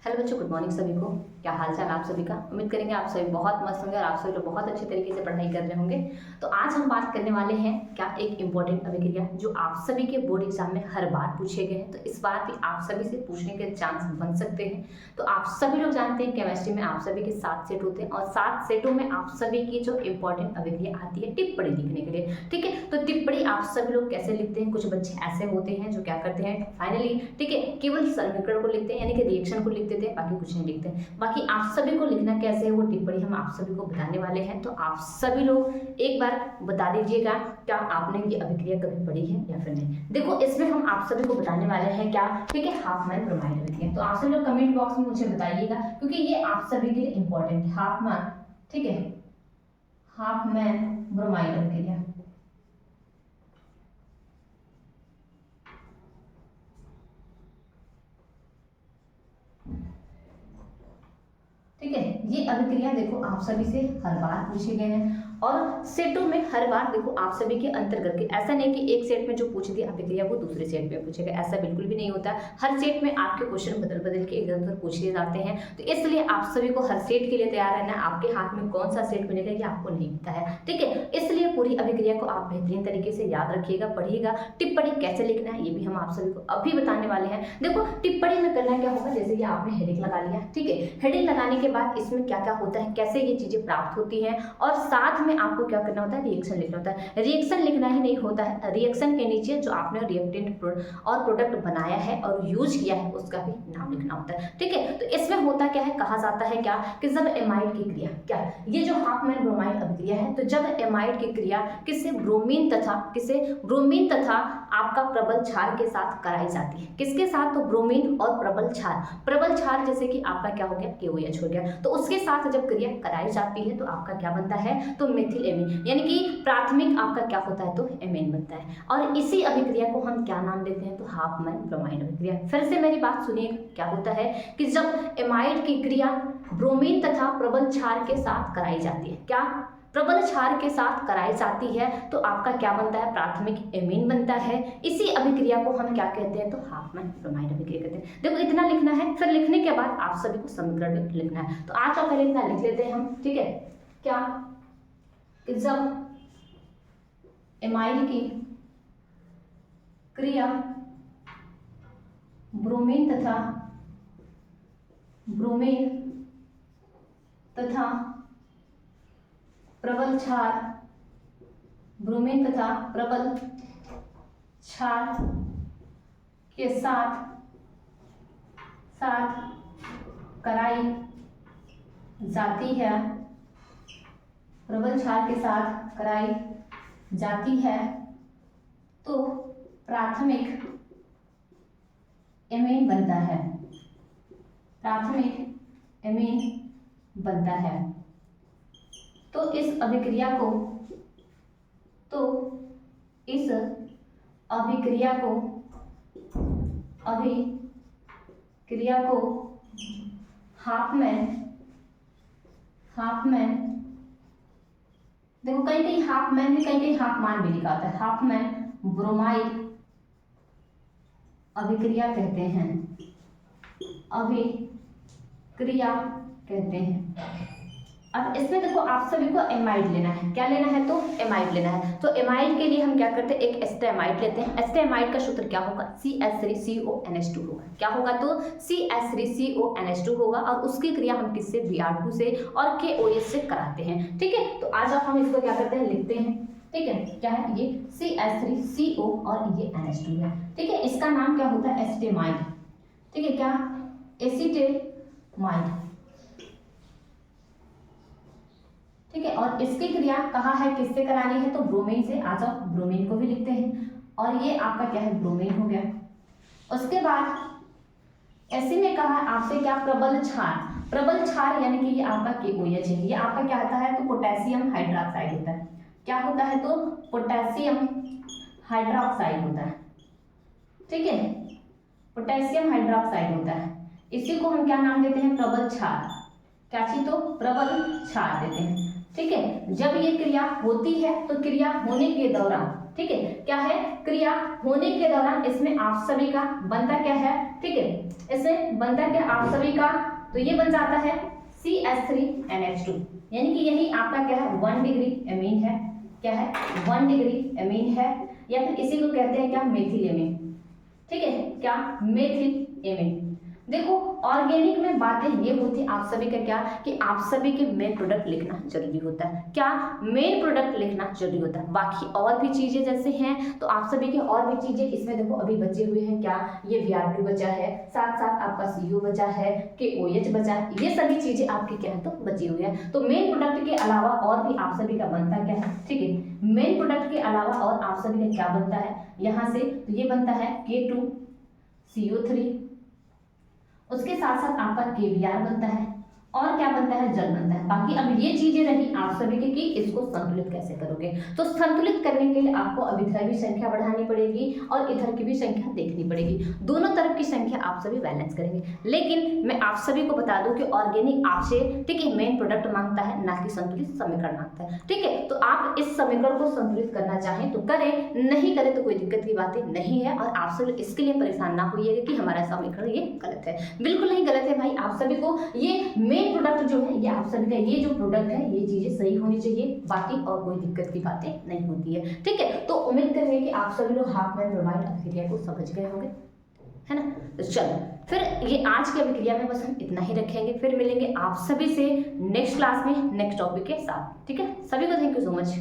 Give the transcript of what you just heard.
Hello बच्चों, good morning सभी को। क्या हाल चाल आप सभी का। उम्मीद करेंगे आप सभी बहुत मस्त होंगे और आप सभी लोग बहुत अच्छे तरीके से पढ़ाई कर रहे होंगे। तो आज हम बात करने वाले हैं क्या एक इंपॉर्टेंट अभिक्रिया जो आप सभी के बोर्ड एग्जाम में हर बार पूछे गए हैं, तो इस बार भी आप सभी से पूछने के चांस बन सकते हैं। तो आप सभी लोग जानते हैं केमिस्ट्री में आप सभी के 7 सेट होते हैं और 7 सेटों में आप सभी की जो इंपॉर्टेंट अभिक्रिया आती है टिप्पणी लिखने के लिए। ठीक है, तो टिप्पणी आप सभी लोग कैसे लिखते हैं। कुछ बच्चे ऐसे होते हैं जो क्या करते हैं फाइनली, ठीक है, केवल समीकरण को लिखते हैं यानी कि रिएक्शन को लिख देते हैं, बाकी कुछ नहीं लिखते हैं। बाकी आप सभी को लिखना कैसे है वो टिप्पणी हम आप सभी को बताने वाले हैं। तो आप सभी लोग एक बार बता दीजिएगा क्या आपने ये अभिक्रिया कभी पढ़ी है या फिर नहीं। देखो इसमें हम आप सभी को बताने वाले हैं क्या, ठीक है, हाफमैन ब्रोमाइड अभिक्रिया। तो आप सभी लोग कमेंट बॉक्स में मुझे बताइएगा क्योंकि ये आप सभी के लिए इंपॉर्टेंट है। हाफमैन, ठीक है, हाफमैन ब्रोमाइड अभिक्रिया। ठीक है, ये अभिक्रिया देखो आप सभी से हर बार पूछे गए हैं और सेटों में हर बार देखो आप सभी के अंतर्गत के, ऐसा नहीं कि एक सेट में जो पूछ दी अभिक्रिया वो दूसरे सेट में पूछेगा, ऐसा बिल्कुल भी नहीं होता। हर सेट में आपके क्वेश्चन बदल बदल के इधर उधर पूछ लिए जाते हैं। तो इसलिए आप सभी को हर सेट के लिए तैयार रहना है। आपके हाथ में कौन सा सेट मिलेगा ये आपको नहीं पता है, ठीक है। इसलिए पूरी अभिक्रिया को आप बेहतरीन तरीके से याद रखिएगा, पढ़िएगा। टिप्पणी कैसे लिखना है ये भी हम आप सभी को अभी बताने वाले हैं। देखो टिप्पणी में करना क्या होगा, जैसे कि आपने हेडिंग लगा लिया, ठीक है, हेडिंग लगाने के बाद इसमें क्या क्या होता है, कैसे ये चीजें प्राप्त होती हैं और साथ में आपको क्या करना होता है, रिएक्शन लिखना होता है। रिएक्शन लिखना ही नहीं होता है, रिएक्शन के नीचे जो आपने रिएक्टेंट और प्रोडक्ट बनाया है और यूज किया है उसका भी नाम लिखना होता है, ठीक है। तो इसमें होता क्या है, कहा जाता है क्या कि जब एमाइड की क्रिया, क्या ये जो हाफमैन ब्रोमाइड अभिक्रिया है, तो जब एमाइड की क्रिया किसे ब्रोमीन तथा आपका प्रबल क्षार के साथ कराई जाती है। किसके साथ, तो ब्रोमीन और प्रबल क्षार जैसे कि आपका क्या हो गया, KOH हो गया, तो उसके साथ जब क्रिया कराई जाती है तो आपका क्या बनता है, तो मेथिल एमीन, यानी कि प्राथमिक आपका क्या होता है, तो एमीन बनता है। और इसी अभिक्रिया को हम क्या नाम देते हैं, तो हाफमैन ब्रोमाइड अभिक्रिया। फिर से मेरी बात सुनिए, क्या होता है कि जब एमाइड की क्रिया ब्रोमीन तथा प्रबल क्षार के साथ कराई जाती है, क्या प्रबल क्षार के साथ कराई जाती है तो आपका क्या बनता है, प्राथमिक एमीन बनता है। इसी अभिक्रिया को हम क्या कहते हैं, तो हाफमैन ब्रोमाइड अभिक्रिया कहते हैं। देखो इतना लिखना है, फिर लिखने के बाद आप सभी को समीकरण में लिखना है। तो आज का पहले इतना लिख लेते हैं हम, ठीक है, क्या कि जब एमाइड की क्रिया ब्रोमीन तथा प्रबल क्षार के साथ कराई जाती है, प्रबल क्षार के साथ कराई जाती है तो प्राथमिक एमीन बनता है, तो इस अभिक्रिया को हाफमैन, देखो कहीं कहीं हाफमैन भी, कहीं कहीं हाफमान भी लिखा होता है, हाफमैन ब्रोमाइड अभिक्रिया कहते हैं, अब इसमें देखो आप सभी को एमाइड लेना है, क्या लेना है, तो एमाइड लेना है। तो एमाइड के लिए हम क्या करते हैं, एक एस्टेमाइड लेते हैं। एस्टेमाइड का सूत्र क्या होगा, CH3CONH2 होगा। क्या होगा, तो CH3CONH2 होगा और उसकी क्रिया हम किससे, Br2 से और KOH से कराते हैं, ठीक है। तो आज हम इसको क्या करते हैं, लिखते हैं, ठीक है। क्या है ये, CH3CO और ये NH2 है, ठीक है। इसका नाम क्या होता है, एस्टेमाइड, ठीक है, क्या एसिटेमाइड, ठीक है। और इसकी क्रिया कहा है किससे करानी है, तो ब्रोमीन से। आ जाओ ब्रोमीन को भी लिखते हैं और ये आपका क्या है, ब्रोमीन हो गया। उसके बाद ऐसे में कहा आपसे क्या, प्रबल क्षार यानी कि ये आपका KOH है, ये आपका क्या होता है, तो पोटेशियम हाइड्रोक्साइड होता है। क्या होता है, तो पोटेशियम हाइड्रोक्साइड होता है, ठीक है, पोटेशियम हाइड्रोक्साइड होता है। इसी को हम क्या नाम देते हैं, प्रबल क्षार, क्या चीज, तो प्रबल क्षार देते हैं, ठीक है। जब ये क्रिया होती है तो क्रिया होने के दौरान ठीक है, क्या है, क्रिया होने के दौरान इसमें आप सभी का बनता क्या है, ठीक है, इसमें बनता क्या आप सभी का, तो ये बन जाता है CH3NH2, यानी कि यही आपका क्या है 1 डिग्री एमीन है, क्या है 1 डिग्री एमीन है, या फिर इसी को कहते हैं क्या मेथिल एमीन, ठीक है, क्या मेथिल एमीन। देखो ऑर्गेनिक में बातें ये होती है आप सभी का क्या कि आप सभी के मेन प्रोडक्ट लिखना जरूरी होता है, क्या मेन प्रोडक्ट लिखना जरूरी होता है, बाकी और भी चीजें जैसे हैं तो आप सभी के और भी चीजें इसमें देखो अभी बचे हुए हैं, क्या ये Br2 बचा है, साथ साथ आपका CO बचा है, KOH बचा है, ये सभी चीजें आपकी क्या है तो बची हुई है। तो मेन प्रोडक्ट के अलावा और भी आप सभी का बनता क्या है, ठीक है, मेन प्रोडक्ट के अलावा और आप सभी का क्या बनता है यहाँ से, तो ये बनता है K2CO3, उसके साथ साथ आपका KBr बनता है और क्या बनता है जल बनता है। बाकी अब ये चीजें रही आप सभी की कि इसको संतुलित कैसे करोगे, तो संतुलित करने के लिए आपको अब इधर भी संख्या बढ़ानी पड़ेगी और इधर की भी संख्या देखनी पड़ेगी, दोनों तरफ की संख्या आप सभी बैलेंस करेंगे। लेकिन मैं आप सभी को बता दूं कि ऑर्गेनिक आपसे, ठीक है, मेन प्रोडक्ट मांगता है ना कि संतुलित समीकरण मांगता है, ठीक है। तो आप इस समीकरण को संतुलित करना चाहें तो करें, नहीं करें तो कोई दिक्कत की बात नहीं है, और आप सभी इसके लिए परेशान ना होइएगा कि हमारा समीकरण ये गलत है, बिल्कुल नहीं गलत है भाई। आप सभी को ये मेन प्रोडक्ट जो है ये आप सभी का ये जो प्रोडक्ट है ये चीजें सही होनी चाहिए, बाकी और कोई दिक्कत की बातें नहीं होती है, ठीक है। तो उम्मीद करेंगे कि आप सभी लोग हाफमैन ब्रोमाइड अभिक्रिया को समझ गए होंगे, है ना। तो चलो फिर ये आज की अभिक्रिया में बस हम इतना ही रखेंगे, फिर मिलेंगे आप सभी से नेक्स्ट क्लास में नेक्स्ट टॉपिक के साथ, ठीक है। सभी को थैंक यू सो मच।